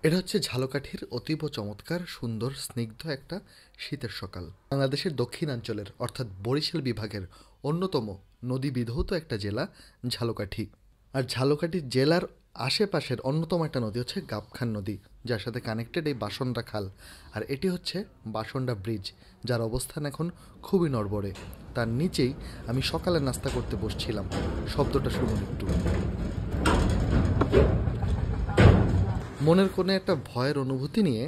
এটা হচ্ছে ঝালকাঠির অতীব চমৎকার সুন্দর স্নিগ্ধ একটা শীতের সকাল। বাংলাদেশের দক্ষিণাঞ্চলের অর্থাৎ বরিশাল বিভাগের অন্যতম নদী বিধৌত একটা জেলা ঝালকাঠি। আর ঝালকাঠি জেলার আশেপাশের অন্যতম একটা নদী হচ্ছে গাবখান নদী, যার সাথে কানেক্টেড এই বাসন্ডা খাল। আর এটি হচ্ছে বাসন্ডা ব্রিজ, যার অবস্থান এখন খুবই নড়বড়ে। তার নিচেই আমি সকালে নাস্তা করতে বসছিলাম। শব্দটা শুনুন একটু। মনের কোণে একটা ভয়ের অনুভূতি নিয়ে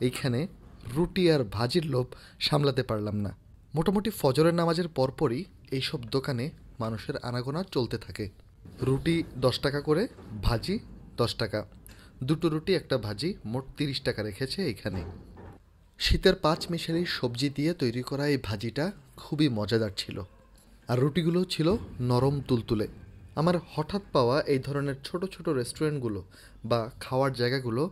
এইখানে রুটি আর ভাজির লোভ সামলাতে পারলাম না। মোটামুটি ফজরের নামাজের পরপরই এইসব দোকানে মানুষের আনাগোনা চলতে থাকে। রুটি 10 টাকা করে, ভাজি 10 টাকা। দুটো রুটি একটা ভাজি, মোট 30 টাকা রেখেছে এইখানে। শীতের 5 মিশালি সবজি দিয়ে তৈরি করা এই ভাজিটা খুবই মজাদার ছিল। আর রুটিগুলো ছিল নরম তুলতুলে। আমার হঠাৎ পাওয়া এই ধরনের ছোট ছোট রেস্টুরেন্টগুলো বা খাওয়ার জায়গাগুলো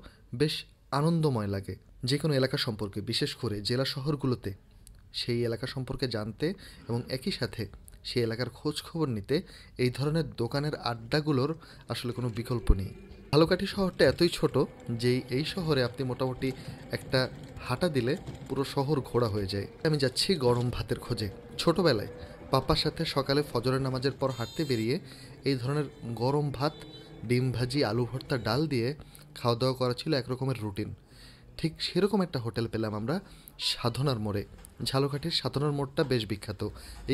বেশ আনন্দময় লাগে। যে কোনো এলাকা সম্পর্কে, বিশেষ করে জেলা শহরগুলোতে সেই এলাকা সম্পর্কে জানতে এবং একই সাথে সেই এলাকার খোঁজ খবর নিতে এই ধরনের দোকানের আড্ডাগুলোর আসলে কোনো বিকল্প নেই। ঝালকাঠি শহরটা এতই ছোট যে এই শহরে আপনি মোটামুটি একটা হাঁটা দিলে পুরো শহর ঘোরা হয়ে যায়। আমি যাচ্ছি গরম ভাতের খোঁজে। ছোটবেলায় পাপার সাথে সকালে ফজরের নামাজের পর হাঁটতে বেরিয়ে এই ধরনের গরম ভাত, ডিম ভাজি, আলু ভর্তা, ডাল দিয়ে খাওয়া দাওয়া করা ছিল এক রকমের রুটিন। ঠিক সেরকম একটা হোটেল পেলাম আমরা সাধনার মোড়ে। ঝালকাঠির সাধনার মোড়টা বেশ বিখ্যাত।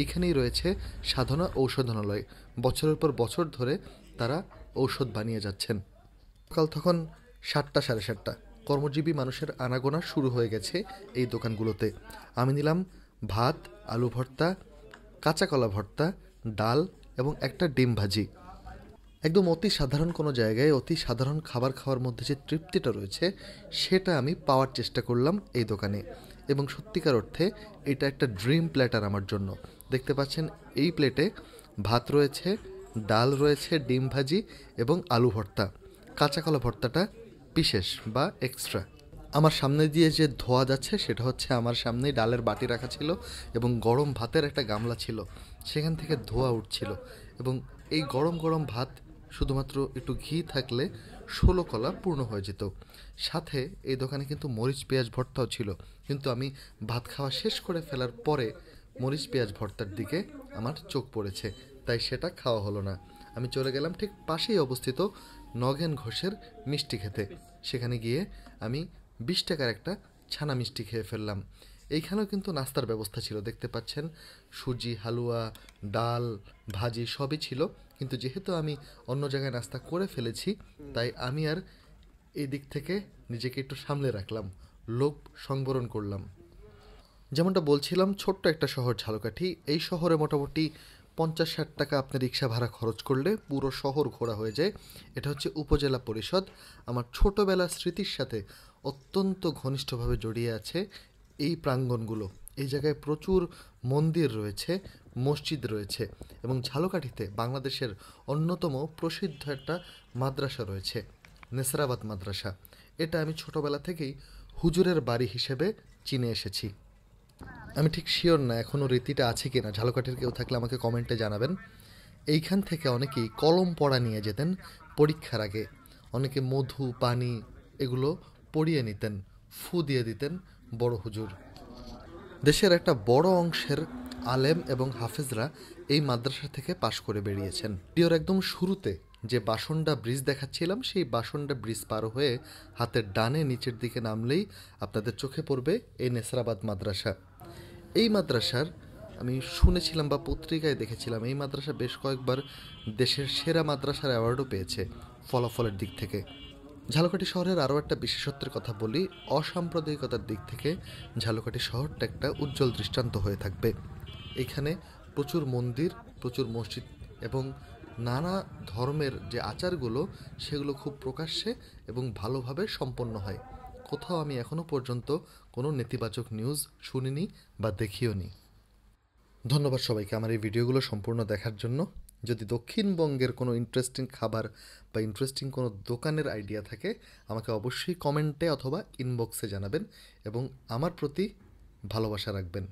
এইখানেই রয়েছে সাধনা ঔষধালয়। বছরের পর বছর ধরে তারা ঔষধ বানিয়ে যাচ্ছেন। সকাল তখন 7টা, 7:30। কর্মজীবী মানুষের আনাগোনা শুরু হয়ে গেছে এই দোকানগুলোতে। আমি নিলাম ভাত, আলু ভর্তা, কাঁচা কলা ভর্তা, ডাল এবং একটা ডিম ভাজি। একদম অতি সাধারণ কোনো জায়গায় অতি সাধারণ খাবার খাওয়ার মধ্যে যে তৃপ্তিটা রয়েছে সেটা আমি পাওয়ার চেষ্টা করলাম এই দোকানে। এবং সত্যিকার অর্থে এটা একটা ড্রিম প্ল্যাটার আমার জন্য। দেখতে পাচ্ছেন এই প্লেটে ভাত রয়েছে, ডাল রয়েছে, ডিম ভাজি এবং আলু ভর্তা। কাঁচা কলা ভর্তাটা বিশেষ বা এক্সট্রা। আমার সামনে দিয়ে যে ধোয়া যাচ্ছে সেটা হচ্ছে আমার সামনেই ডালের বাটি রাখা ছিল এবং গরম ভাতের একটা গামলা ছিল, সেখান থেকে ধোয়া উঠছিল। এবং এই গরম গরম ভাত শুধুমাত্র একটু ঘি থাকলে 16 কলা পূর্ণ হয়ে যেত। সাথে এই দোকানে কিন্তু মরিচ পেঁয়াজ ভর্তাও ছিল, কিন্তু আমি ভাত খাওয়া শেষ করে ফেলার পরে মরিচ পেঁয়াজ ভর্তার দিকে আমার চোখ পড়েছে, তাই সেটা খাওয়া হলো না। আমি চলে গেলাম ঠিক পাশেই অবস্থিত নগেন ঘোষের মিষ্টি খেতে। সেখানে গিয়ে আমি 20 টাকার একটা ছানা মিষ্টি খেয়ে ফেললাম। এইখানেও কিন্তু নাস্তার ব্যবস্থা ছিল, দেখতে পাচ্ছেন সুজি, হালুয়া, ডাল, ভাজি সবই ছিল। কিন্তু যেহেতু আমি অন্য জায়গায় নাস্তা করে ফেলেছি, তাই আমি আর এই দিক থেকে নিজেকে একটু সামলে রাখলাম, লোভ সংবরণ করলাম। যেমনটা বলছিলাম, ছোট্ট একটা শহর ঝালকাঠি। এই শহরে মোটামুটি 50-60 টাকা আপনি রিক্সা ভাড়া খরচ করলে পুরো শহর ঘোরা হয়ে যায়। এটা হচ্ছে উপজেলা পরিষদ। আমার ছোটোবেলার স্মৃতির সাথে অত্যন্ত ঘনিষ্ঠভাবে জড়িয়ে আছে এই প্রাঙ্গণগুলো। এই জায়গায় প্রচুর মন্দির রয়েছে, মসজিদ রয়েছে এবং ঝালকাঠিতে বাংলাদেশের অন্যতম প্রসিদ্ধ একটা মাদ্রাসা রয়েছে, নেসরাবাদ মাদ্রাসা। এটা আমি ছোটোবেলা থেকেই হুজুরের বাড়ি হিসেবে চিনে এসেছি। আমি ঠিক শিওর না এখনও রীতিটা আছে কি না, ঝালকাঠির কেউ থাকলে আমাকে কমেন্টে জানাবেন। এইখান থেকে অনেকেই কলম পড়া নিয়ে যেতেন পরীক্ষার আগে। অনেকে মধু, পানি এগুলো পড়িয়ে নিতেন, ফু দিয়ে দিতেন বড় হুজুর। দেশের একটা বড় অংশের আলেম এবং হাফেজরা এই মাদ্রাসা থেকে পাশ করে বেরিয়েছেন। ভিডিওর একদম শুরুতে যে বাসন্ডা ব্রিজ দেখাচ্ছিলাম, সেই বাসন্ডা ব্রিজ পার হয়ে হাতের ডানে নিচের দিকে নামলেই আপনাদের চোখে পড়বে এই নেসরাবাদ মাদ্রাসা। এই মাদ্রাসার আমি শুনেছিলাম বা পত্রিকায় দেখেছিলাম, এই মাদ্রাসা বেশ কয়েকবার দেশের সেরা মাদ্রাসার অ্যাওয়ার্ডও পেয়েছে ফলাফলের দিক থেকে। ঝালকাঠি শহরের আরও একটা বিশেষত্বের কথা বলি। অসাম্প্রদায়িকতার দিক থেকে ঝালকাঠি শহরটা একটা উজ্জ্বল দৃষ্টান্ত হয়ে থাকবে। এখানে প্রচুর মন্দির, প্রচুর মসজিদ এবং নানা ধর্মের যে আচারগুলো সেগুলো খুব প্রকাশ্যে এবং ভালোভাবে সম্পন্ন হয়। কোথাও আমি এখনও পর্যন্ত কোনো নেতিবাচক নিউজ শুনিনি বা দেখিও নি। ধন্যবাদ সবাইকে আমার এই ভিডিওগুলো সম্পূর্ণ দেখার জন্য। যদি দক্ষিণবঙ্গের কোনো ইন্টারেস্টিং খাবার বা ইন্টারেস্টিং কোনো দোকানের আইডিয়া থাকে, আমাকে অবশ্যই কমেন্টে অথবা ইনবক্সে জানাবেন এবং আমার প্রতি ভালোবাসা রাখবেন।